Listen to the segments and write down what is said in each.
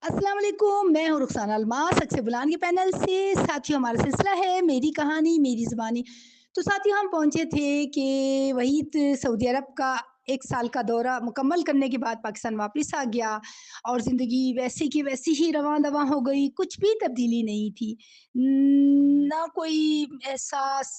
अस्सलाम वालेकुम, मैं हूँ रुखसाना अलमास अक्सर बुलान के पैनल से। साथियों, हमारा सिलसिला है मेरी कहानी मेरी ज़ुबानी। तो साथियों, हम पहुँचे थे कि वहीद सऊदी अरब का 1 साल का दौरा मुकम्मल करने के बाद पाकिस्तान वापस आ गया और ज़िंदगी वैसी की वैसी ही रवां-दवां हो गई, कुछ भी तब्दीली नहीं थी। ना कोई एहसास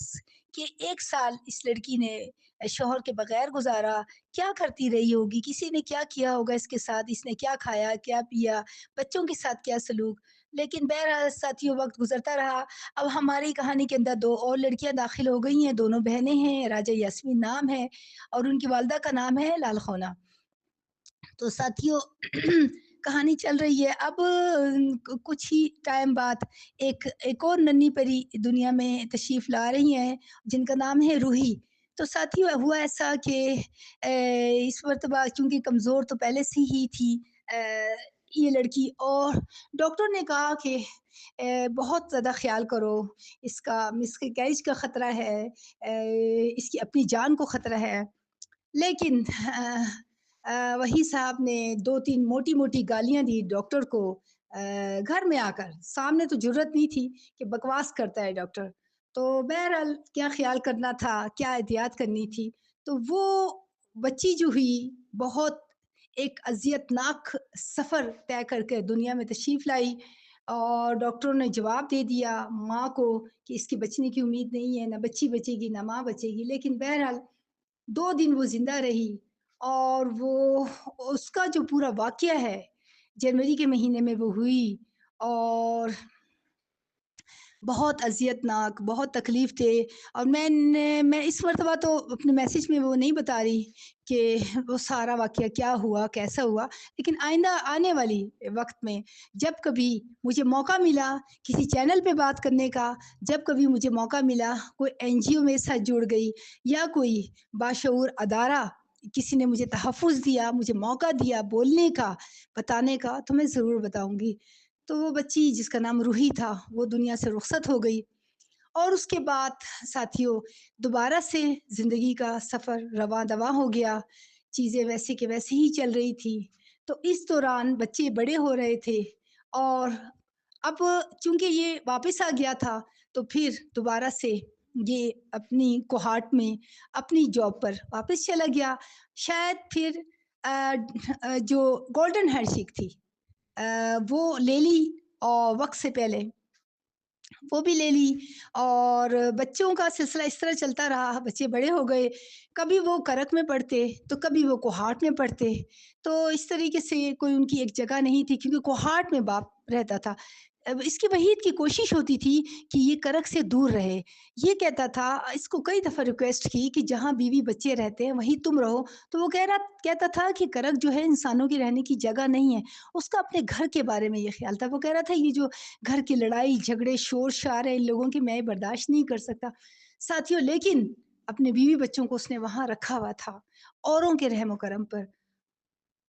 कि 1 साल इस लड़की ने शौहर के बगैर गुज़ारा, क्या करती रही होगी, किसी ने क्या किया होगा इसके साथ, इसने क्या खाया, क्या पिया, बच्चों के साथ क्या सलूक। लेकिन बहरहाल साथियों, वक़्त गुज़रता रहा। अब हमारी कहानी के अंदर 2 और लड़कियाँ दाखिल हो गई हैं, दोनों बहनें हैं, राजा यास्मीन नाम है और उनकी वालिदा का नाम है लाल खोना। तो साथियों कहानी चल रही है। अब कुछ ही टाइम बाद एक एक और नन्ही परी दुनिया में तशरीफ़ ला रही हैं, जिनका नाम है रूही। तो साथियों, हुआ ऐसा कि इस मर्तबा चूँकि कमज़ोर तो पहले से ही थी अ, ये लड़की, और डॉक्टर ने कहा कि बहुत ज़्यादा ख़्याल करो, इसका मिसकैरेज का ख़तरा है, इसकी अपनी जान को ख़तरा है। लेकिन वही साहब ने 2-3 मोटी-मोटी गालियाँ दी डॉक्टर को घर में आकर। सामने तो ज़रूरत नहीं थी कि बकवास करता है डॉक्टर। तो बहरहाल क्या ख़्याल करना था, क्या एहतियात करनी थी, तो वो बच्ची जो हुई बहुत एक अज़ियतनाक सफ़र तय करके दुनिया में तशरीफ़ लाई और डॉक्टरों ने जवाब दे दिया माँ को कि इसके बचने की उम्मीद नहीं है, ना बच्ची बचेगी, ना माँ बचेगी। लेकिन बहरहाल 2 दिन वो ज़िंदा रही और वो उसका जो पूरा वाक़या है, जनवरी के महीने में वो हुई और बहुत अज़ियतनाक, बहुत तकलीफ़ थे। और मैं इस मर्तबा तो अपने मैसेज में वो नहीं बता रही कि वो सारा वाक़या क्या हुआ, कैसा हुआ। लेकिन आइंदा आने वाली वक़्त में जब कभी मुझे मौका मिला किसी चैनल पे बात करने का, जब कभी मुझे मौका मिला कोई एनजीओ मेरे साथ जुड़ गई या कोई बाशऊर अदारा किसी ने मुझे तहफ़्फ़ुज़ दिया, मुझे मौका दिया बोलने का, बताने का, तो मैं ज़रूर बताऊँगी। तो वो बच्ची जिसका नाम रूही था, वो दुनिया से रुखसत हो गई और उसके बाद साथियों दोबारा से ज़िंदगी का सफ़र रवां-दवां हो गया। चीज़ें वैसे की वैसे ही चल रही थी। तो इस दौरान बच्चे बड़े हो रहे थे और अब चूँकि ये वापस आ गया था, तो फिर दोबारा से ये अपनी कोहाट में, अपनी जॉब पर वापस चला गया। शायद फिर जो गोल्डन हैंडशेक थी वो ले ली और वक़्त से पहले वो भी ले ली और बच्चों का सिलसिला इस तरह चलता रहा, बच्चे बड़े हो गए, कभी वो करक में पढ़ते, तो कभी वो कोहाट में पढ़ते। तो इस तरीके से कोई उनकी एक जगह नहीं थी क्योंकि कोहाट में बाप रहता था। अब इसकी वहीद की कोशिश होती थी कि ये करक से दूर रहे। ये कहता था इसको कई दफ़ा रिक्वेस्ट की कि जहाँ बीवी-बच्चे रहते हैं, वहीं तुम रहो। तो वो कहता था कि करक जो है इंसानों की रहने की जगह नहीं है, उसका अपने घर के बारे में ये ख़्याल था। वो कह रहा था ये जो घर की लड़ाई, झगड़े, शोर-शार है इन लोगों की मैं बर्दाश्त नहीं कर सकता। साथियों, लेकिन अपने बीवी-बच्चों को उसने वहाँ रखा हुआ था, औरों के रहम-ओ-करम पर।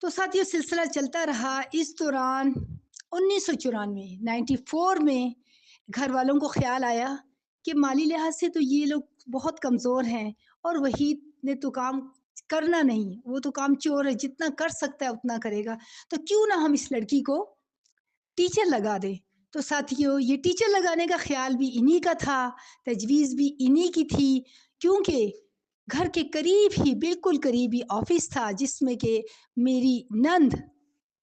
तो साथियों सिलसिला चलता रहा। इस दौरान 1994 94 में घरवालों को ख़्याल आया कि माली लिहाज़ से तो ये लोग बहुत कमज़ोर हैं और वहीद ने तो काम करना नहीं, वो तो कामचोर है, जितना कर सकता है उतना करेगा। तो क्यों ना हम इस लड़की को टीचर लगा दें। तो साथियों ये टीचर लगाने का ख़्याल भी इन्हीं का था, तजवीज़ भी इन्हीं की थी क्योंकि घर के करीब ही बिल्कुल करीब ही ऑफ़िस था जिसमें कि मेरी नंद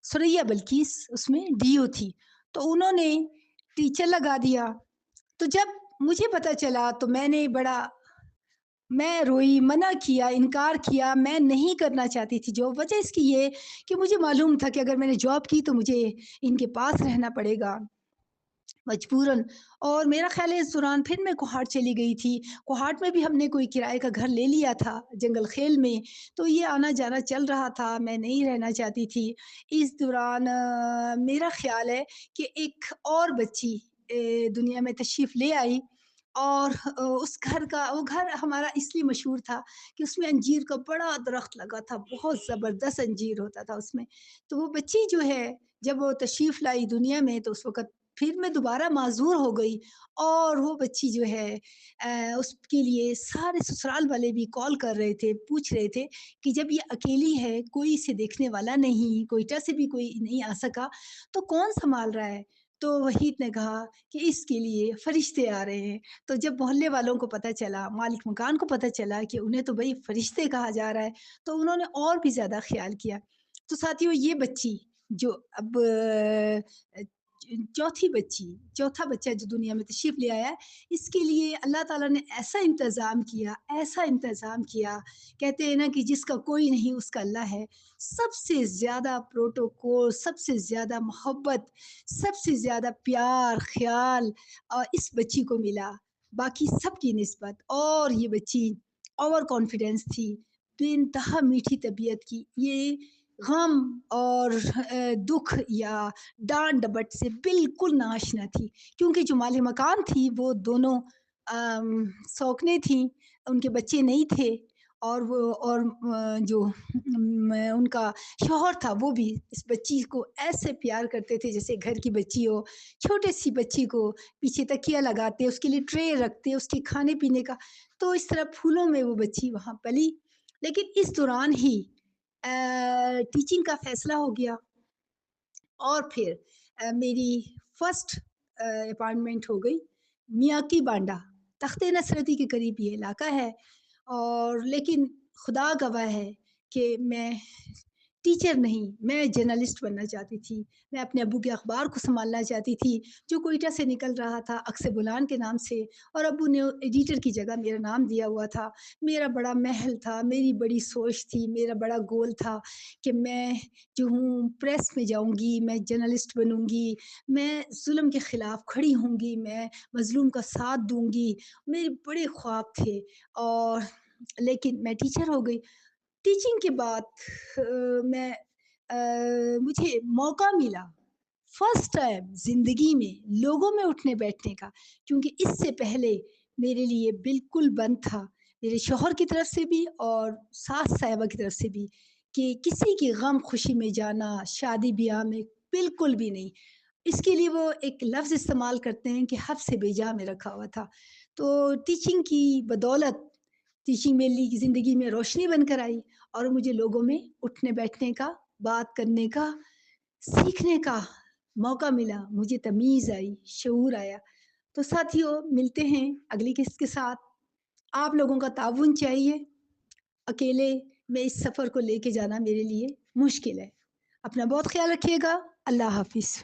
सुरैया बल्कीस उसमें डीओ थी। तो उन्होंने टीचर लगा दिया। तो जब मुझे पता चला तो मैं रोई, मना किया, इनकार किया, मैं नहीं करना चाहती थी जॉब। वजह इसकी ये कि मुझे मालूम था कि अगर मैंने जॉब की तो मुझे इनके पास रहना पड़ेगा मजबूरन। और मेरा ख़्याल है इस दौरान फिर मैं कोहाट चली गई थी। कोहाट में भी हमने कोई किराए का घर ले लिया था जंगल खेल में, तो ये आना-जाना चल रहा था, मैं नहीं रहना चाहती थी। इस दौरान मेरा ख़्याल है कि एक और बच्ची दुनिया में तशरीफ़ ले आई और उस घर का वो घर हमारा इसलिए मशहूर था कि उसमें अंजीर का बड़ा दरख़्त लगा था, बहुत ज़बरदस्त अंजीर होता था उसमें। तो वो बच्ची जो है, जब वो तशरीफ़ लाई दुनिया में तो उस वक़्त پھر میں دوبارہ معذور ہو گئی اور وہ بچی جو ہے اس کے لیے سارے سسرال والے بھی کال کر رہے تھے، پوچھ رہے تھے کہ جب یہ اکیلی ہے، کوئی اسے دیکھنے والا نہیں، کوئٹہ سے بھی کوئی نہیں آ سکا، تو کون سنبھال رہا ہے؟ تو وحید نے کہا کہ اس کے لیے فرشتے آ رہے ہیں۔ تو جب محلے والوں کو پتہ چلا، مالک مکان کو پتہ چلا کہ انہیں تو بھئی فرشتے کہا جا رہا ہے، تو انہوں نے اور بھی زیادہ خیال کیا۔ تو ساتھیو یہ بچی جو اب چوتھی بچی چوتھا بچہ جو دنیا میں تشریف لے آیا ہے، اس کے لیے اللہ تعالیٰ نے ایسا انتظام کیا، کہتے ہیں نا کہ جس کا کوئی نہیں اس کا اللہ ہے۔ سب سے زیادہ پروٹوکول، سب سے زیادہ محبت، سب سے زیادہ پیار، خیال اس بچی کو ملا، باقی سب کی نسبت۔ اور یہ بچی اوور کانفیڈنس تھی، بے انتہا میٹھی طبیعت کی، یہ غم اور دکھ یا ڈانٹ ڈپٹ سے بالکل ناشنا تھی، کیونکہ جو مالک مکان تھی وہ دونوں سوکنے تھیں، ان کے بچے نہیں تھے، اور جو ان کا شوہر تھا وہ بھی اس بچی کو ایسے پیار کرتے تھے جیسے گھر کی بچی ہو، چھوٹے سی بچی کو پیچھے تکیہ لگاتے، اس کے لیے ٹرے رکھتے اس کے کھانے پینے کا، تو اس طرح پھولوں میں وہ بچی وہاں پلی۔ لیکن اس دوران ہی ٹیچنگ کا فیصلہ ہو گیا، اور پھر میری فرسٹ اپائنٹمنٹ ہو گئی میاں کی بانڈا، تخت نصرتی کے قریب یہ علاقہ ہے، اور لیکن خدا گواہ ہے کہ میں ٹیچر نہیں، میں جرنلسٹ بننا چاہتی تھی، میں اپنے ابو کے اخبار کو سنبھالنا چاہتی تھی جو کوئٹہ سے نکل رہا تھا عکس بلان کے نام سے، اور ابو نے ایڈیٹر کی جگہ میرا نام دیا ہوا تھا۔ میرا بڑا محل تھا، میری بڑی سوچ تھی، میرا بڑا گول تھا کہ میں جو ہوں پریس میں جاؤں گی، میں جرنلسٹ بنوں گی، میں ظلم کے خلاف کھڑی ہوں گی، میں مظلوم کا ساتھ دوں گی، میرے بڑے خواب تھے، اور لیکن میں ٹیچر ہو گئی۔ ٹیچنگ کے بعد میں مجھے موقع ملا فرسٹ ٹائم زندگی میں لوگوں میں اٹھنے بیٹھنے کا، کیونکہ اس سے پہلے میرے لیے بالکل بند تھا، میرے شوہر کی طرف سے بھی اور ساس صاحبہ کی طرف سے بھی، کہ کسی کی غم خوشی میں جانا، شادی بیاہ میں بالکل بھی نہیں۔ اس کے لیے وہ ایک لفظ استعمال کرتے ہیں کہ حد سے بیجا میں رکھا ہوا تھا۔ تو ٹیچنگ کی بدولت، ٹیچنگ میری زندگی میں روشنی بن کر آئی، اور مجھے لوگوں میں اٹھنے بیٹھنے کا، بات کرنے کا، سیکھنے کا موقع ملا، مجھے تمیز آئی، شعور آیا۔ تو ساتھیو ملتے ہیں اگلی قسط کے ساتھ۔ آپ لوگوں کا تعاون چاہیے، اکیلے میں اس سفر کو لے کے جانا میرے لیے مشکل ہے۔ اپنا بہت خیال رکھیے گا، اللہ حافظ۔